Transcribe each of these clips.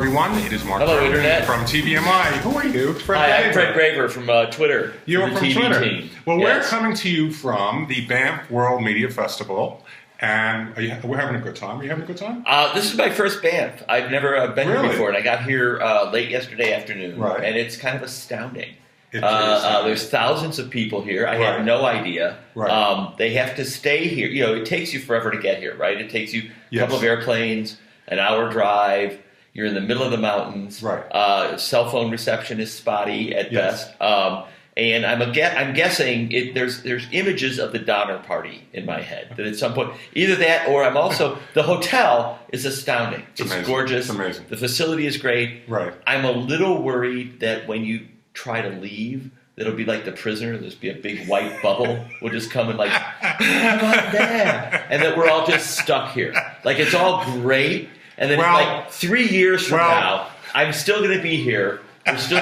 everyone. It is Mark Hello, Internet. from TVMI. Who are you? Hi, I'm Fred Graver from Twitter. You are from TV Twitter. Team. Well, Yes. we're coming to you from the Banff World Media Festival, and we're having a good time. Are you having a good time? This is my first Banff. I've never been here Really? before, and I got here late yesterday afternoon, Right. and it's kind of astounding. It There's thousands of people here. I Right. had no idea. Right. They have to stay here. You know, it takes you forever to get here, right? It takes you a couple of airplanes, an hour drive. You're in the middle of the mountains. Right. Cell phone reception is spotty at Yes. best. And I'm guessing there's images of the Donner Party in my head. That at some point, either that or I'm also the hotel is astounding. It's amazing. gorgeous. It's amazing. The facility is great. Right. I'm a little worried that when you try to leave, it'll be like The Prisoner. There'll just be a big white bubble. We'll just come and like, come on back, and that we're all just stuck here. Like it's all great, and then like 3 years from now, I'm still going to be here. I'm still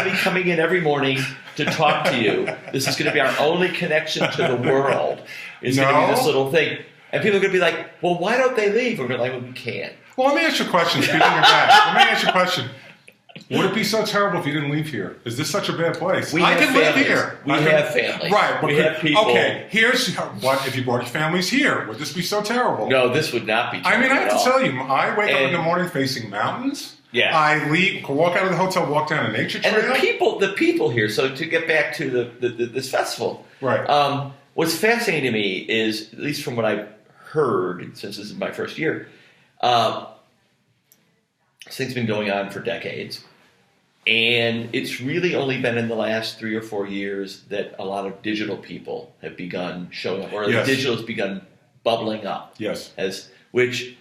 be coming in every morning to talk to you. This is going to be our only connection to the world. It's going to be this little thing. And people are going to be like, well, why don't they leave? And we're like, well, we can't. Well, let me ask you a question. Speaking of that, let me ask you a question. Would it be so terrible if you didn't leave here? Is this such a bad place? I can live here. We have families. Right. We have people. Okay, here's what if you brought your families here. Would this be so terrible? No, this would not be terrible. I mean, I have to tell you, I wake up in the morning facing mountains. Yeah. I leave, walk out of the hotel, walk down a nature trail. And the people here, so to get back to this festival, right. What's fascinating to me is, at least from what I've heard, since this is my first year, this thing's been going on for decades. And it's really only been in the last 3 or 4 years that a lot of digital people have begun showing up, or the digital has begun bubbling up. Yes. Which,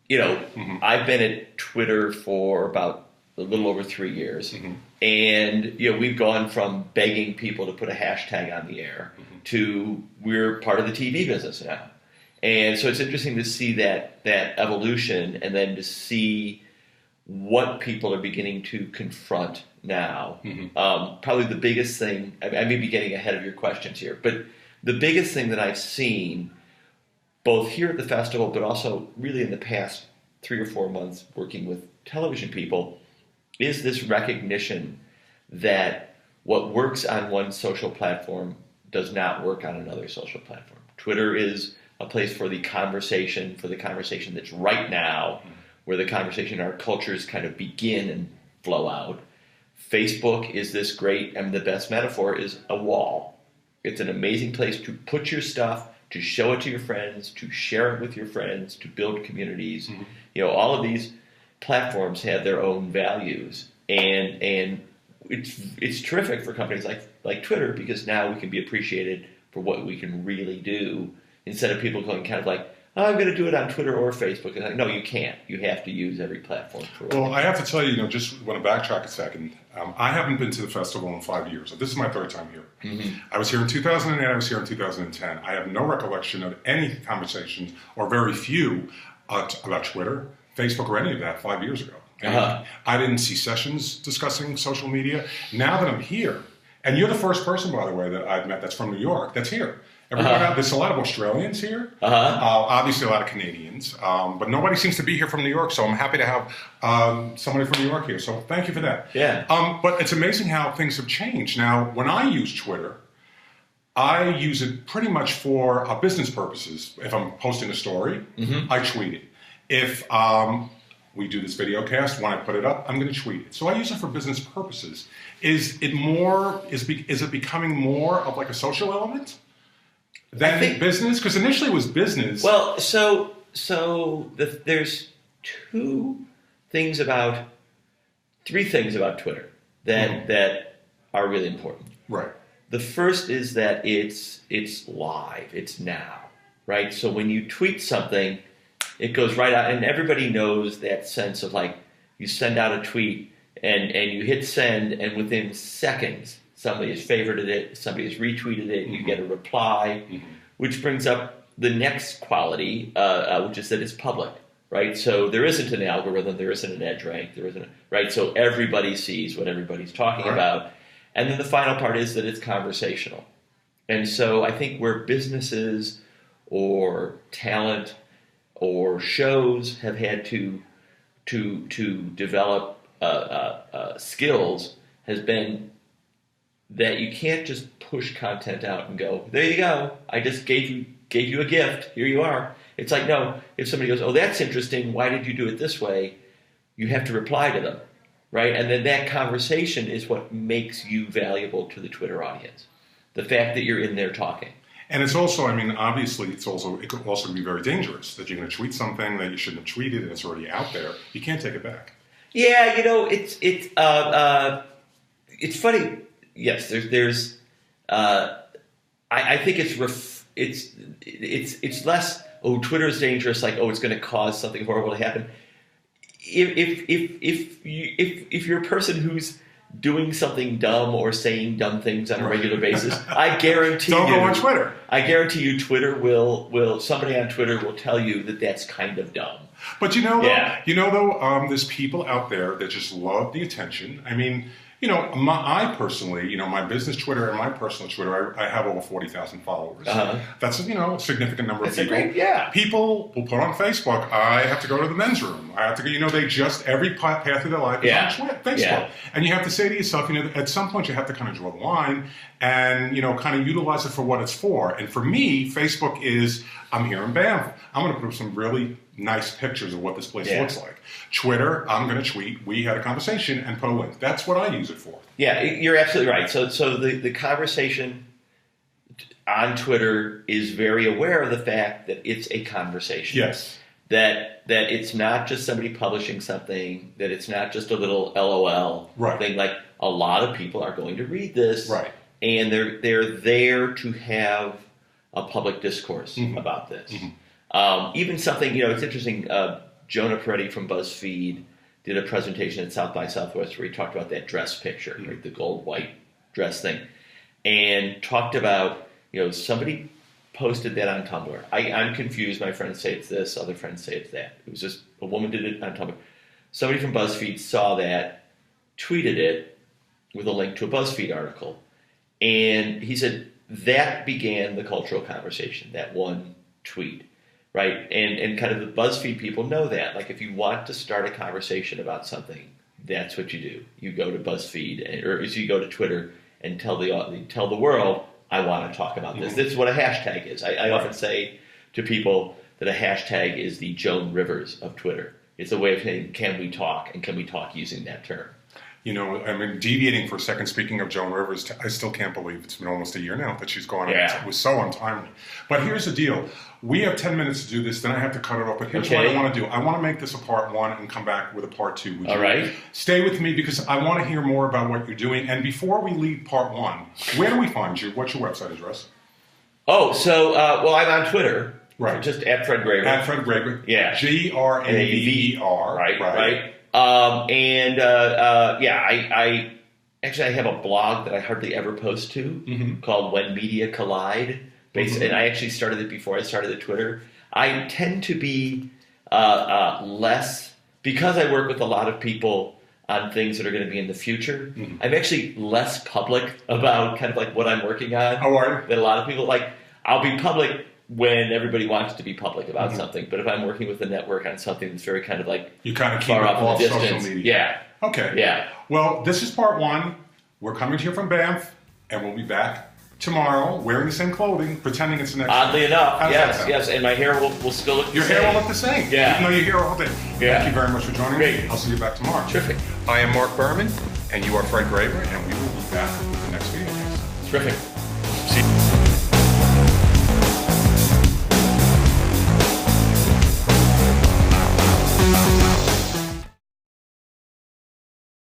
you know, I've been at Twitter for about a little over 3 years. And, you know, we've gone from begging people to put a hashtag on the air to we're part of the TV business now. And so it's interesting to see that evolution, and then to see what people are beginning to confront now. Probably the biggest thing, I may be getting ahead of your questions here, but the biggest thing that I've seen both here at the festival, but also really in the past 3 or 4 months working with television people, is this recognition that what works on one social platform does not work on another social platform. Twitter is a place for the conversation that's right now, where the conversation, our cultures kind of begin and flow out. Facebook is this great, the best metaphor is a wall. It's an amazing place to put your stuff, to show it to your friends, to share it with your friends, to build communities. You know, all of these platforms have their own values, and it's terrific for companies like Twitter, because now we can be appreciated for what we can really do, instead of people going kind of like, oh, I'm going to do it on Twitter or Facebook. And like, no, you can't. You have to use every platform for it. Well, I have to tell you, just want to backtrack a second. I haven't been to the festival in 5 years. This is my third time here. I was here in 2008. I was here in 2010. I have no recollection of any conversations, or very few, about Twitter, Facebook, or any of that 5 years ago. I didn't see sessions discussing social media. Now that I'm here, and you're the first person, by the way, that I've met that's from New York that's here. Everyone else, there's a lot of Australians here, obviously a lot of Canadians, but nobody seems to be here from New York, so I'm happy to have somebody from New York here, so thank you for that. Yeah. But it's amazing how things have changed. Now, when I use Twitter, I use it pretty much for business purposes. If I'm posting a story, I tweet it. If we do this video cast, when I put it up, I'm going to tweet it. So I use it for business purposes. Is it becoming more of like a social element than business? Because initially it was business. Well, there's three things about Twitter that are really important. Right. The first is that it's live. It's now, right? So when you tweet something, it goes right out, and everybody knows that sense of like, you send out a tweet and you hit send, and within seconds, somebody has favorited it, somebody has retweeted it, you get a reply, which brings up the next quality, which is that it's public, right? So there isn't an algorithm, there isn't an edge rank, right? So everybody sees what everybody's talking about. And then the final part is that it's conversational. And so I think where businesses or talent or shows have had to to develop skills has been that you can't just push content out and go, there you go, I just gave you a gift, here you are. It's like, no, if somebody goes, oh, that's interesting, why did you do it this way? You have to reply to them, right? And then that conversation is what makes you valuable to the Twitter audience. The fact that you're in there talking. And it's also, I mean, obviously, it could also be very dangerous that you're going to tweet something that you shouldn't have tweeted and it's already out there. You can't take it back. Yeah, it's funny. Yes, there's. I think it's less. Oh, Twitter is dangerous. Like, oh, it's going to cause something horrible to happen. If you're a person who's doing something dumb or saying dumb things on a regular basis, I guarantee don't go on Twitter. I guarantee you, Twitter will somebody on Twitter will tell you that that's kind of dumb. But there's people out there that just love the attention. I mean, I personally, my business Twitter and my personal Twitter, I have over 40,000 followers. That's a significant number of people. People will put on Facebook, I have to go to the men's room. I have to go, they just, every path of their life is on Facebook. Yeah. And you have to say to yourself, at some point you have to kind of draw the line and, kind of utilize it for what it's for. And for me, Facebook is, I'm here in Banff. I'm going to put up some really nice pictures of what this place looks like. Twitter, I'm going to tweet, we had a conversation, and put a link. That's what I use it for. Yeah, you're absolutely right. So the conversation on Twitter is very aware of the fact that it's a conversation. Yes. That it's not just somebody publishing something, that it's not just a little LOL thing. Like, a lot of people are going to read this. Right. And they're there to have a public discourse about this. Even something, it's interesting, Jonah Peretti from BuzzFeed did a presentation at South by Southwest where he talked about that dress picture, right, the gold-white dress thing, and talked about, somebody posted that on Tumblr. I'm confused. My friends say it's this, other friends say it's that. It was just a woman did it on Tumblr. Somebody from BuzzFeed saw that, tweeted it with a link to a BuzzFeed article, and he said that began the cultural conversation, that one tweet. Right, and kind of the BuzzFeed people know that. Like, if you want to start a conversation about something, that's what you do. You go to BuzzFeed, or you go to Twitter and tell the world, I want to talk about this. This is what a hashtag is. I often say to people that a hashtag is the Joan Rivers of Twitter. It's a way of saying, can we talk, and can we talk using that term? Deviating for a second, speaking of Joan Rivers, I still can't believe it's been almost a year now that she's gone. Yeah. It was so untimely. But here's the deal. We have 10 minutes to do this, then I have to cut it off. But here's what I want to do. I want to make this a part 1 and come back with a part 2. All right. Stay with me because I want to hear more about what you're doing. And before we leave part 1, where do we find you? What's your website address? Oh, so, I'm on Twitter. Right. Just at Fred Graver. At Fred Graver. Yeah. Graver. Right. I actually have a blog that I hardly ever post to called When Media Collide. And I actually started it before I started the Twitter. I tend to be less, because I work with a lot of people on things that are going to be in the future. I'm actually less public about kind of like what I'm working on than a lot of people. Like, I'll be public when everybody wants to be public about something. But if I'm working with a network on something that's very kind of like you kind of keep far it off off in the distance. Social media. Yeah. Okay. Yeah. Well, this is part 1. We're coming to you from Banff, and we'll be back tomorrow wearing the same clothing, pretending it's the next Oddly enough, yes. And my hair will still look the Your same. hair will look the same. Yeah. Even though you're here all day. Yeah. Thank you very much for joining me. I'll see you back tomorrow. Terrific. I am Mark Berman, and you are Fred Graver, and we will be back with the next video. Terrific. See you.